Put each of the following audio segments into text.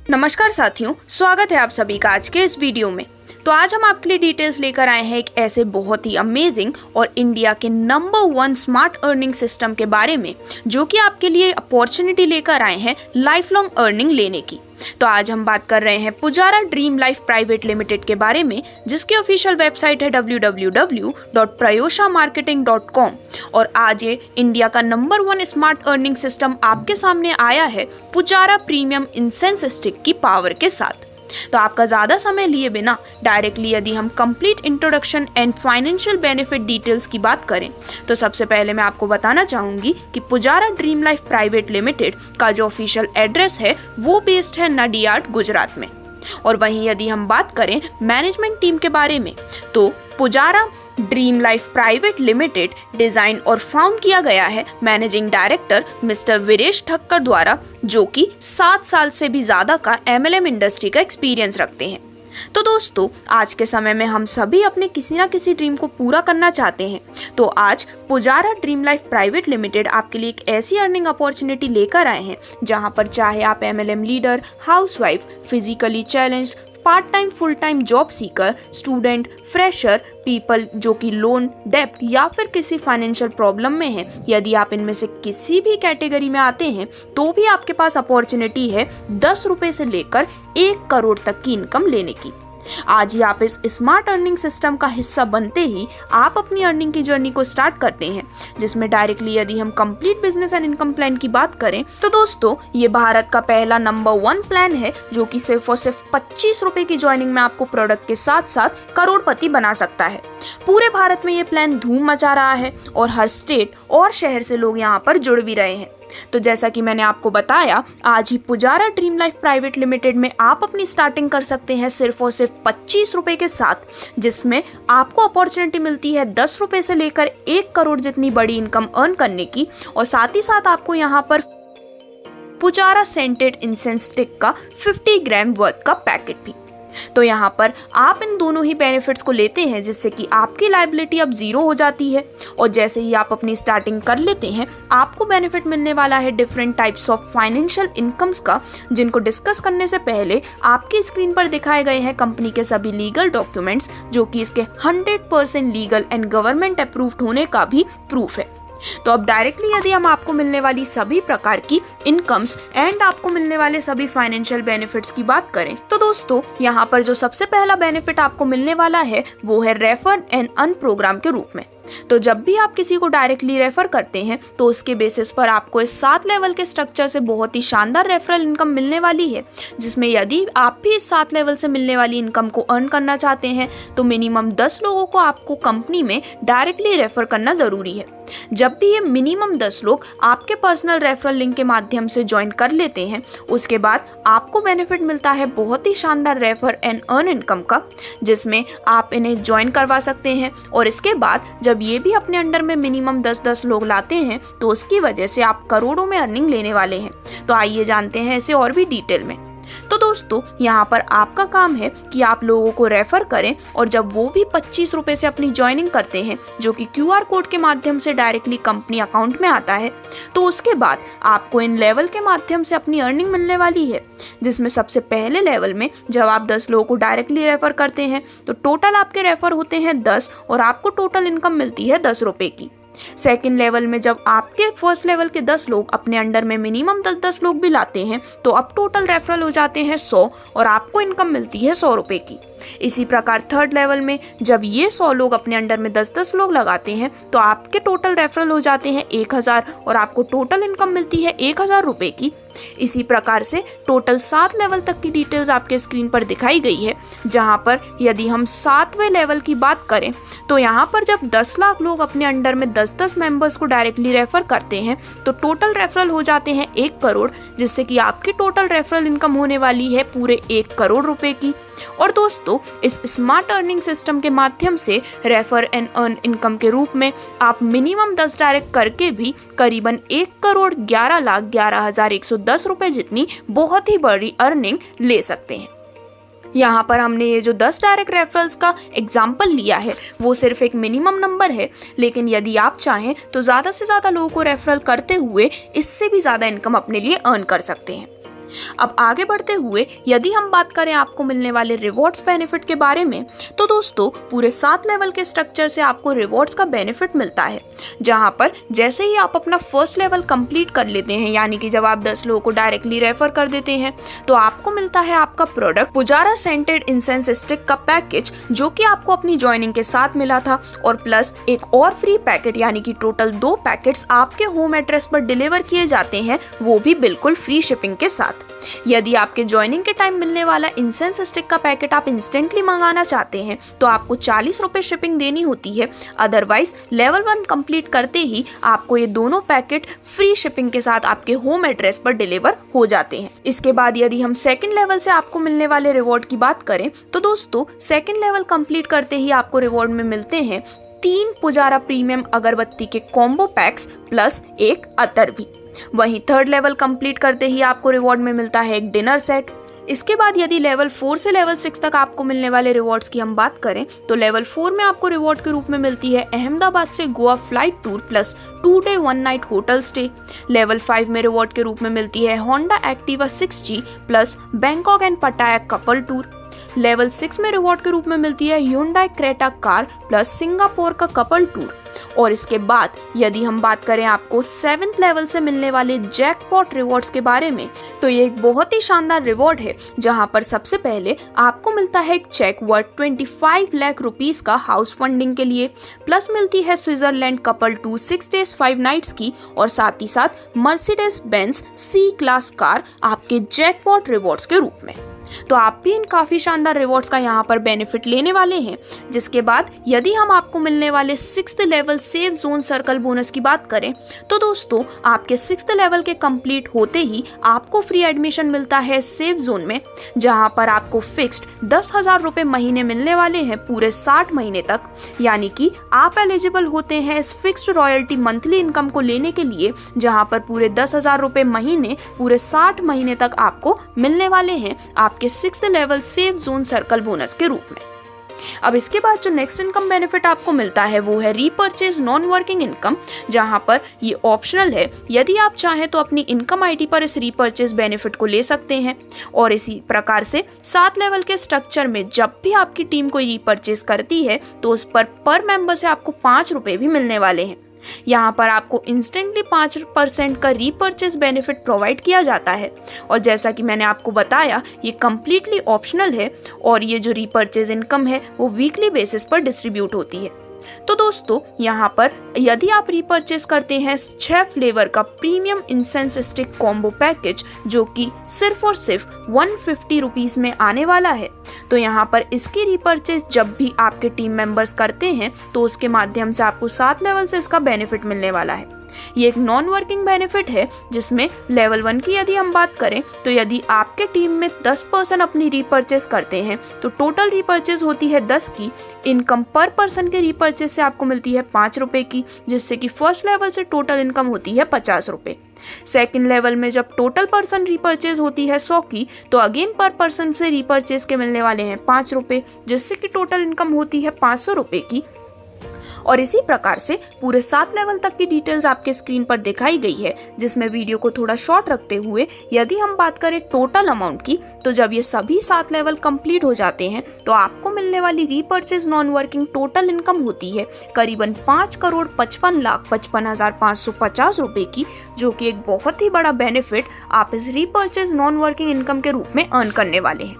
नमस्कार साथियों, स्वागत है आप सभी का आज के इस वीडियो में। तो आज हम आपके लिए डिटेल्स लेकर आए हैं एक ऐसे बहुत ही अमेजिंग और इंडिया के नंबर 1 स्मार्ट अर्निंग सिस्टम के बारे में, जो कि आपके लिए अपॉर्चुनिटी लेकर आए हैं लाइफ लॉन्ग अर्निंग लेने की। तो आज हम बात कर रहे हैं Pujara dream life private limited के बारे में, जिसकी ऑफिशियल वेबसाइट है www.prayoshamarketing.com। और आज ये इंडिया का नंबर 1 स्मार्ट अर्निंग सिस्टम आपके सामने आया है पुजारा प्रीमियम इंसेंस स्टिक की पावर के साथ। तो आपका ज़्यादा समय लिए बिना डायरेक्टली यदि हम complete introduction and financial benefit details की बात करें, तो सबसे पहले मैं आपको बताना चाहूँगी कि Pujara dream life private limited का जो ऑफिशियल एड्रेस है वो बेस्ड है नडियाड, गुजरात में। और वहीं यदि हम बात करें मैनेजमेंट टीम के बारे में, तो Pujara dream life private limited design और फाउंड किया गया है managing director mister Viresh Thakkar द्वारा, जो कि 7 साल से भी ज्यादा का MLM इंडस्ट्री का एक्सपीरियंस रखते हैं। तो दोस्तों, आज के समय में हम सभी अपने किसी ना किसी ड्रीम को पूरा करना चाहते हैं। तो आज Pujara dream life private limited आपके लिए एक ऐसी अर्निंग अपॉर्चुनिटी लेकर आए हैं, जहां पर चाहे आप MLM leader, housewife, physically challenged, part time, full time job seeker, student, fresher, people जो कि लोन, डेप्ट या फिर किसी फाइनेंशियल प्रॉब्लम में हैं, यदि आप इनमें से किसी भी कैटेगरी में आते हैं, तो भी आपके पास अपॉर्चुनिटी है 10 रुपए से लेकर 1 करोड़ तक की इनकम लेने की। आज ही आप इस स्मार्ट अर्निंग सिस्टम का हिस्सा बनते ही आप अपनी अर्निंग की जर्नी को स्टार्ट करते हैं, जिसमें डायरेक्टली यदि हम complete business and income plan की बात करें, तो दोस्तों ये भारत का पहला नंबर 1 प्लान है, जो कि सिर्फ और सिर्फ 25 रुपए की ज्वाइनिंग में आपको प्रोडक्ट के साथ साथ करोड़पति बना सकता है। पूरे भारत में ये प्लान धूम मचा रहा है और हर स्टेट और शहर से लोग यहाँ पर जुड़ भी रहे हैं। तो जैसा कि मैंने आपको बताया, आज ही Pujara dream life private limited में आप अपनी स्टार्टिंग कर सकते हैं सिर्फ और सिर्फ 25 रुपए के साथ, जिसमें आपको अपॉर्चुनिटी मिलती है 10 रुपए से लेकर 1 करोड़ जितनी बड़ी इनकम अर्न करने की। और साथ ही साथ आपको यहाँ पर पुजारा सेंटेड इंसेंस स्टिक का 50 ग्राम वर्थ का पैकेट भी। तो यहाँ पर आप इन दोनों ही बेनिफिट्स को लेते हैं, जिससे कि आपकी लायबिलिटी अब 0 हो जाती है। और जैसे ही आप अपनी स्टार्टिंग कर लेते हैं, आपको बेनिफिट मिलने वाला है different types of financial incomes का, जिनको डिस्कस करने से पहले आपकी स्क्रीन पर दिखाए गए हैं कंपनी के सभी लीगल डॉक्यूमेंट्स, जो कि इसके 100% लीगल एंड गवर्नमेंट अप्रूव्ड होने का भी प्रूफ है। तो अब डायरेक्टली यदि हम आपको मिलने वाली सभी प्रकार की इनकम्स एंड आपको मिलने वाले सभी फाइनेंशियल बेनिफिट्स की बात करें, तो दोस्तों यहाँ पर जो सबसे पहला बेनिफिट आपको मिलने वाला है वो है रेफर एंड अर्न प्रोग्राम के रूप में। तो जब भी आप किसी को डायरेक्टली रेफर करते हैं, तो उसके बेसिस पर आपको इस 7 लेवल के स्ट्रक्चर से बहुत ही शानदार रेफरल इनकम मिलने वाली है, जिसमें यदि आप भी इस 7 लेवल से मिलने वाली इनकम को अर्न करना चाहते हैं, तो मिनिमम 10 लोगों को आपको कंपनी में डायरेक्टली रेफर करना जरूरी है। जब भी ये मिनिमम 10 लोग आपके पर्सनल रेफरल लिंक के माध्यम से ज्वाइन कर लेते हैं, उसके बाद आपको बेनिफिट मिलता है बहुत ही शानदार रेफर एंड अर्न इनकम का, जिसमें आप इन्हें ज्वाइन करवा सकते हैं। और इसके बाद जब ये भी अपने अंडर में मिनिमम 10-10 लोग लाते हैं, तो उसकी वजह से आप करोड़ों में अर्निंग लेने वाले हैं। तो आइए जानते हैं इसे और भी डिटेल में। तो दोस्तों, यहाँ पर आपका काम है कि आप लोगों को रेफर करें, और जब वो भी 25 रुपए से अपनी ज्वाइनिंग करते हैं, जो कि QR कोड के माध्यम से डायरेक्टली कंपनी अकाउंट में आता है, तो उसके बाद आपको इन लेवल के माध्यम से अपनी अर्निंग मिलने वाली है। जिसमें सबसे पहले लेवल में जब आप 10 लोगों को डायरेक्टली रेफर करते हैं, तो टोटल आपके रेफर होते हैं 10 और आपको टोटल इनकम मिलती है 10 रुपए की। सेकेंड लेवल में जब आपके फर्स्ट लेवल के 10 लोग अपने अंडर में मिनिमम 10-10 लोग भी लाते हैं, तो अब टोटल रेफरल हो जाते हैं 100 और आपको इनकम मिलती है 100 रुपए की। इसी प्रकार थर्ड लेवल में जब ये 100 लोग अपने अंडर में 10-10 लोग लगाते हैं, तो आपके टोटल रेफरल हो जाते हैं 1000 और आपको टोटल इनकम मिलती है 1000 रुपए की। इसी प्रकार से टोटल 7 लेवल तक की डिटेल्स आपके स्क्रीन पर दिखाई गई है, जहां पर यदि हम 7वें लेवल की बात करें, तो यहाँ पर जब 10 लाख लोग अपने अंडर में 10-10 मेंबर्स को डायरेक्टली रेफर करते हैं, तो टोटल रेफरल हो जाते हैं 1 करोड़, जिससे कि आपकी टोटल रेफरल इनकम होने वाली है पूरे 1 करोड़ रुपए की। और दोस्तों, इस स्मार्ट अर्निंग सिस्टम के माध्यम से रेफर एंड अर्न इनकम के रूप में आप मिनिमम 10 डायरेक्ट करके भी करीबन 1,11,11,110 रुपए जितनी बहुत ही बड़ी अर्निंग ले सकते हैं। यहाँ पर हमने ये जो 10 डायरेक्ट रेफरल्स का एग्जाम्पल लिया है वो सिर्फ एक मिनिमम नंबर है, लेकिन यदि आप चाहें तो ज़्यादा से ज़्यादा लोगों को रेफरल करते हुए इससे भी ज़्यादा इनकम अपने लिए अर्न कर सकते हैं। अब आगे बढ़ते हुए यदि हम बात करें आपको मिलने वाले रिवॉर्ड्स बेनिफिट के बारे में, तो दोस्तों पूरे 7 लेवल के स्ट्रक्चर से आपको रिवॉर्ड्स का बेनिफिट मिलता है, जहां पर जैसे ही आप अपना फर्स्ट लेवल कंप्लीट कर लेते हैं, यानी कि जब आप 10 लोगों को डायरेक्टली रेफर कर देते हैं, तो आपको मिलता है आपका product Pujara scented incense stick का पैकेज, जो कि आपको अपनी ज्वाइनिंग के साथ मिला था, और प्लस एक और फ्री पैकेट, यानी कि टोटल 2 पैकेट्स आपके होम एड्रेस पर डिलीवर किए जाते हैं, वो भी बिल्कुल फ्री शिपिंग के साथ। यदि आपके ज्वाइनिंग के टाइम मिलने वाला इंसेंस स्टिक का पैकेट आप इंस्टेंटली मंगाना चाहते हैं तो आपको 40 रुपए शिपिंग देनी होती है, अदरवाइज लेवल 1 कंप्लीट करते ही आपको ये दोनों पैकेट फ्री शिपिंग के साथ आपके होम एड्रेस पर डिलीवर हो जाते हैं। इसके बाद यदि हम सेकंड लेवल से आपको मिलने वाले रिवॉर्ड की बात करें, तो दोस्तों सेकंड लेवल कंप्लीट करते ही आपको रिवॉर्ड में मिलते हैं 3 पुजारा प्रीमियम अगरबत्ती के कॉम्बो पैक्स प्लस एक अतर भी। वहीं थर्ड लेवल कंप्लीट करते ही आपको रिवॉर्ड में मिलता है एक डिनर सेट। इसके बाद यदि लेवल 4 से लेवल 6 तक आपको मिलने वाले रिवॉर्ड्स की हम बात करें, तो लेवल 4 में आपको रिवॉर्ड के रूप में मिलती है अहमदाबाद से Goa flight tour plus 2 day 1 night hotel stay. Level 5 में रिवॉर्ड के रूप में मिलती है Honda Activa 6G plus Bangkok and पटाया कपल टूर। लेवल 6 में रिवॉर्ड के रूप में मिलती है Hyundai Creta car plus Singapore का कपल टूर। और इसके बाद यदि हम बात करें आपको 7th लेवल से मिलने वाले जैकपॉट रिवॉर्ड्स के बारे में, तो ये एक बहुत ही शानदार रिवॉर्ड है, जहां पर सबसे पहले आपको मिलता है एक चेक वर्थ 25 लाख रुपीस का हाउस फंडिंग के लिए, प्लस मिलती है Switzerland couple to 6 days 5 nights की, और साथ ही साथ Mercedes Benz C class car आपके जैकपॉट रिवॉर्ड्स के रूप में। तो आप भी इन काफ़ी शानदार रिवॉर्ड्स का यहाँ पर बेनिफिट लेने वाले हैं। जिसके बाद यदि हम आपको मिलने वाले 6th level safe zone circle bonus की बात करें, तो दोस्तों आपके 6th लेवल के कंप्लीट होते ही आपको फ्री एडमिशन मिलता है सेफ जोन में, जहाँ पर आपको फिक्स्ड 10,000 रुपये महीने मिलने वाले हैं पूरे 60 महीने तक। यानी कि आप एलिजिबल होते हैं इस फिक्स्ड रॉयल्टी मंथली इनकम को लेने के लिए, जहाँ पर पूरे 10,000 रुपये महीने पूरे 60 महीने तक आपको मिलने वाले हैं आपके 6th level safe zone circle bonus के रूप में। अब इसके बाद जो नेक्स्ट इनकम बेनिफिट आपको मिलता है वो है रीपर्चेज नॉन वर्किंग इनकम, जहां पर ये ऑप्शनल है। यदि आप चाहें तो अपनी इनकम आईडी पर इस रीपर्चेज बेनिफिट को ले सकते हैं। और इसी प्रकार से 7 लेवल के स्ट्रक्चर में जब भी आपकी टीम कोई रीपर्चेज करती है तो उस पर मेंबर से आपको 5 रुपए भी मिलने वाले हैं। यहाँ पर आपको इंस्टेंटली 5% का रीपर्चेस बेनिफिट प्रोवाइड किया जाता है, और जैसा कि मैंने आपको बताया ये कम्प्लीटली ऑप्शनल है, और ये जो रीपर्चेस इनकम है वो वीकली बेसिस पर डिस्ट्रीब्यूट होती है। तो दोस्तों यहाँ पर यदि आप रीपर्चेस करते हैं 6 फ्लेवर का premium incense stick combo package, जो कि सिर्फ और सिर्फ 150 रुपीज में आने वाला है, तो यहाँ पर इसकी रीपर्चेस जब भी आपके टीम मेंबर्स करते हैं तो उसके माध्यम से आपको 7 लेवल से इसका बेनिफिट मिलने वाला है। ये एक नॉन वर्किंग बेनिफिट है, जिसमें लेवल 1 की यदि हम बात करें तो यदि आपके टीम में 10% अपनी रीपर्चेस करते हैं तो टोटल रीपर्चेस होती है 10 की। इनकम पर पर्सन के रीपर्चेस से आपको मिलती है 5 रुपए की, जिससे कि फर्स्ट लेवल से टोटल इनकम होती है 50 रुपए। सेकेंड लेवल में जब टोटल पर्सन रीपर्चेज होती है 100 की, तो अगेन पर पर्सन से रीपर्चेज के मिलने वाले हैं 5 रुपए, जिससे कि टोटल इनकम होती है 500 रुपए की। और इसी प्रकार से पूरे 7 लेवल तक की डिटेल्स आपके स्क्रीन पर दिखाई गई है, जिसमें वीडियो को थोड़ा शॉर्ट रखते हुए यदि हम बात करें टोटल अमाउंट की, तो जब ये सभी 7 लेवल कंप्लीट हो जाते हैं तो आपको मिलने वाली repurchase non working total income होती है करीबन 5,55,55,550 रुपए की, जो कि एक बहुत ही बड़ा बेनिफिट आप इस रीपर्चेज नॉन वर्किंग इनकम के रूप में अर्न करने वाले हैं।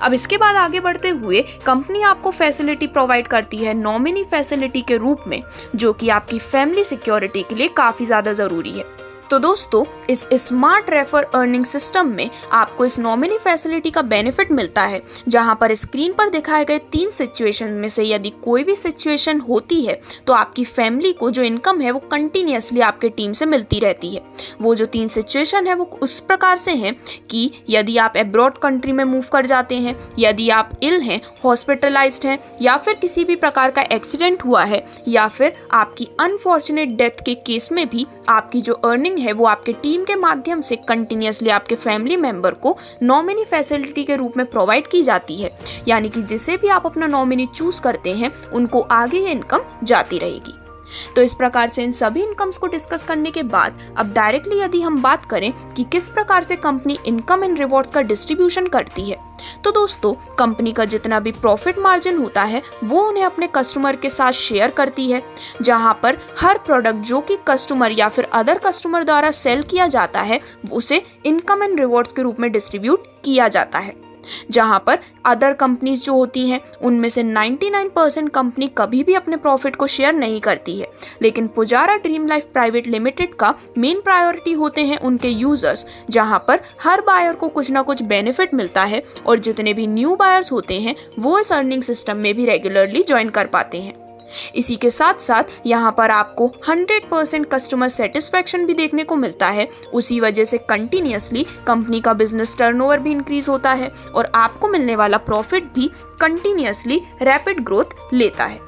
अब इसके बाद आगे बढ़ते हुए कंपनी आपको फैसिलिटी प्रोवाइड करती है नॉमिनी फैसिलिटी के रूप में, जो कि आपकी फैमिली सिक्योरिटी के लिए काफ़ी ज़्यादा ज़रूरी है। तो दोस्तों इस स्मार्ट रेफर अर्निंग सिस्टम में आपको इस नॉमिनी फैसिलिटी का बेनिफिट मिलता है, जहां पर स्क्रीन पर दिखाए गए 3 सिचुएशन में से यदि कोई भी सिचुएशन होती है तो आपकी फैमिली को जो इनकम है वो कंटिन्यूअसली आपके टीम से मिलती रहती है। वो जो 3 सिचुएशन है वो उस प्रकार से हैं कि यदि आप अब्रॉड कंट्री में मूव कर जाते हैं, यदि आप इल हैं, हॉस्पिटलाइज्ड हैं, या फिर किसी भी प्रकार का एक्सीडेंट हुआ है, या फिर आपकी अनफॉर्चुनेट डेथ के केस में भी आपकी जो अर्निंग है वो आपके टीम के माध्यम से कंटिन्यूअसली आपके फैमिली मेंबर को नॉमिनी फैसिलिटी के रूप में प्रोवाइड की जाती है, यानी कि जिसे भी आप अपना नॉमिनी चूज करते हैं उनको आगे ये इनकम जाती रहेगी। तो इस प्रकार से इन सभी इनकम्स को डिस्कस करने के बाद अब डायरेक्टली यदि हम बात करें कि किस प्रकार से कंपनी इनकम एंड रिवॉर्ड्स का डिस्ट्रीब्यूशन करती है, तो दोस्तों कंपनी का जितना भी प्रॉफिट मार्जिन होता है वो उन्हें अपने कस्टमर के साथ शेयर करती है, जहां पर हर प्रोडक्ट जो कि कस्टमर या फिर अदर कस्टमर द्वारा सेल किया जाता है उसे इनकम एंड रिवॉर्ड्स के रूप में डिस्ट्रीब्यूट किया जाता है। जहां पर अदर कंपनीज जो होती हैं उनमें से 99% कंपनी कभी भी अपने प्रॉफिट को शेयर नहीं करती है, लेकिन Pujara dream life private limited का मेन प्रायोरिटी होते हैं उनके यूजर्स, जहां पर हर बायर को कुछ ना कुछ बेनिफिट मिलता है और जितने भी न्यू बायर्स होते हैं वो इस अर्निंग सिस्टम में भी रेगुलरली ज्वाइन कर पाते हैं। इसी के साथ साथ यहाँ पर आपको 100% कस्टमर सेटिस्फैक्शन भी देखने को मिलता है। उसी वजह से कंटिन्यूअसली कंपनी का बिजनेस टर्नओवर भी इंक्रीज होता है और आपको मिलने वाला प्रॉफिट भी कंटिन्यूअसली रैपिड ग्रोथ लेता है।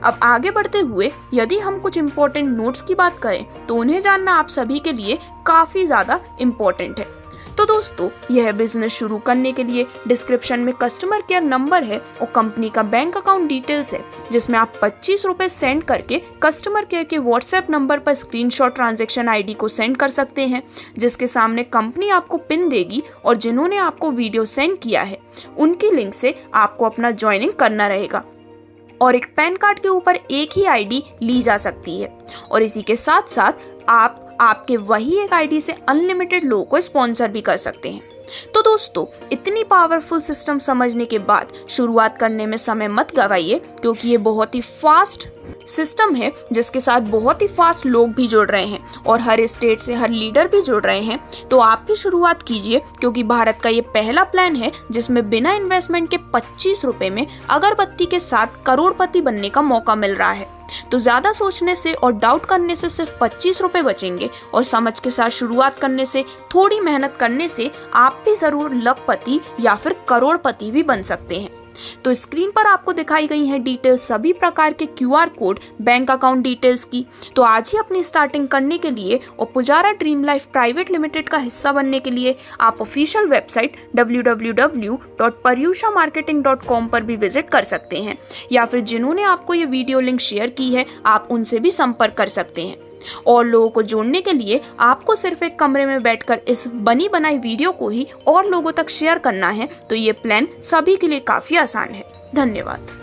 अब आगे बढ़ते हुए यदि हम कुछ इंपॉर्टेंट नोट्स की बात करें तो उन्हें जानना आप सभी के लिए काफ़ी ज़्यादा इम्पोर्टेंट है। तो दोस्तों यह बिजनेस शुरू करने के लिए डिस्क्रिप्शन में कस्टमर केयर नंबर है और कंपनी का बैंक अकाउंट डिटेल्स है, जिसमें आप 25 रुपये सेंड करके कस्टमर केयर के व्हाट्सएप नंबर पर स्क्रीनशॉट ट्रांजैक्शन आईडी को सेंड कर सकते हैं, जिसके सामने कंपनी आपको पिन देगी और जिन्होंने आपको वीडियो सेंड किया है उनकी लिंक से आपको अपना ज्वाइनिंग करना रहेगा और एक पैन कार्ड के ऊपर एक ही आईडी ली जा सकती है। और इसी के साथ साथ आप आपके वही एक आईडी से अनलिमिटेड लोगों को स्पॉन्सर भी कर सकते हैं। तो दोस्तों इतनी पावरफुल सिस्टम समझने के बाद शुरुआत करने में समय मत गवाइए, क्योंकि ये बहुत ही फास्ट सिस्टम है जिसके साथ बहुत ही फास्ट लोग भी जुड़ रहे हैं और हर स्टेट से हर लीडर भी जुड़ रहे हैं। तो आप भी शुरुआत कीजिए, क्योंकि भारत का ये पहला प्लान है जिसमें बिना इन्वेस्टमेंट के 25 रुपए में अगरबत्ती के साथ करोड़पति बनने का मौका मिल रहा है। तो ज़्यादा सोचने से और डाउट करने से सिर्फ 25 रुपये बचेंगे और समझ के साथ शुरुआत करने से, थोड़ी मेहनत करने से आप भी ज़रूर लखपति या फिर करोड़पति भी बन सकते हैं। तो स्क्रीन पर आपको दिखाई गई है डिटेल्स सभी प्रकार के QR code bank account details की। तो आज ही अपनी स्टार्टिंग करने के लिए और Pujara dream life private limited का हिस्सा बनने के लिए आप ऑफिशियल वेबसाइट www.paryushamarketing.com पर भी विजिट कर सकते हैं, या फिर जिन्होंने आपको ये वीडियो लिंक शेयर की है आप उनसे भी संपर्क कर सकते हैं। और लोगों को जोड़ने के लिए आपको सिर्फ एक कमरे में बैठकर इस बनी बनाई वीडियो को ही और लोगों तक शेयर करना है। तो ये प्लान सभी के लिए काफ़ी आसान है। धन्यवाद।